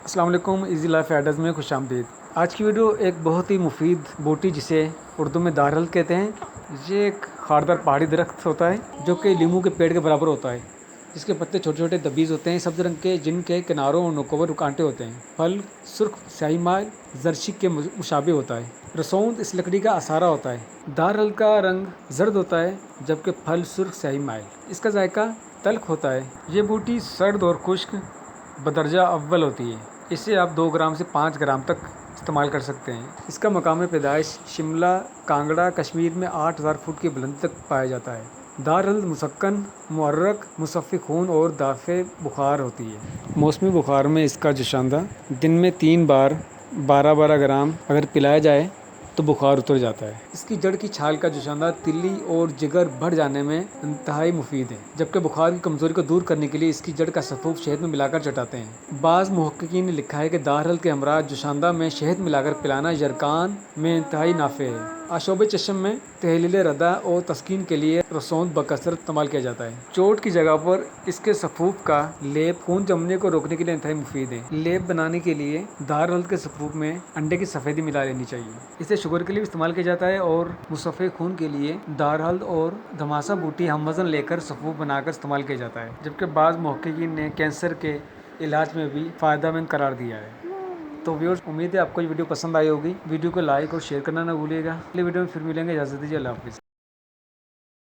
السلام علیکم، easy life AIDS میں خوش آمدید۔ آج کی ویڈیو ایک بہت ہی مفید بوٹی جسے اردو میں دارہل کہتے ہیں، یہ ایک خاردار پہاڑی درخت ہوتا ہے جو کہ لیموں کے پیڑ کے برابر ہوتا ہے، جس کے پتے چھوٹے چھوٹے دبیز ہوتے ہیں، سبز رنگ کے، جن کے کناروں اور نوکوں پر کانٹے ہوتے ہیں۔ پھل سرخ سیاہی مائل زرچی کے مشابہ ہوتا ہے۔ رسوند اس لکڑی کا اثارہ ہوتا ہے۔ دارہل کا رنگ زرد ہوتا ہے جبکہ پھل سرخ سیاہی مائل۔ اس کا ذائقہ تلخ ہوتا ہے۔ یہ بوٹی سرد اور خشک بدرجہ اول ہوتی ہے۔ اسے آپ 2 گرام سے 5 گرام تک استعمال کر سکتے ہیں۔ اس کا مقام پیدائش شملہ، کانگڑا، کشمیر میں 8000 فٹ کی بلندی تک پایا جاتا ہے۔ دارہل مسکن، محرک، مصفی خون اور دافع بخار ہوتی ہے۔ موسمی بخار میں اس کا جوشاندہ دن میں 3 بار 12-12 گرام اگر پلایا جائے تو بخار اتر جاتا ہے۔ اس کی جڑ کی چھال کا جوشاندہ تلی اور جگر بڑھ جانے میں انتہائی مفید ہے، جبکہ بخار کی کمزوری کو دور کرنے کے لیے اس کی جڑ کا سفوف شہد میں ملا کر چٹاتے ہیں۔ بعض محققین نے لکھا ہے کہ دارہل کے ہمراہ جوشاندہ میں شہد ملا کر پلانا یرقان میں انتہائی نافع ہے۔ آشوب چشم میں تحلیل ردا اور تسکین کے لیے رسوند بکثرت استعمال کیا جاتا ہے۔ چوٹ کی جگہ پر اس کے سفوف کا لیپ خون جمنے کو روکنے کے لیے انتہائی مفید ہے۔ لیپ بنانے کے لیے دارہل کے سفوف میں انڈے کی سفیدی ملا لینی چاہیے۔ اسے شوگر کے لیے بھی استعمال کیا جاتا ہے اور مصفی خون کے لیے دارہل اور دھماسہ بوٹی ہم وزن لے کر سفوف بنا کر استعمال کیا جاتا ہے، جبکہ بعض محققین نے کینسر کے علاج میں بھی فائدہ مند قرار دیا ہے۔ تو ویورز، امید ہے آپ کو یہ ویڈیو پسند آئی ہوگی۔ ویڈیو کو لائک اور شیئر کرنا نہ بھولیے گا۔ اگلی ویڈیو میں پھر ملیں گے، اجازت دیجیے، اللہ حافظ۔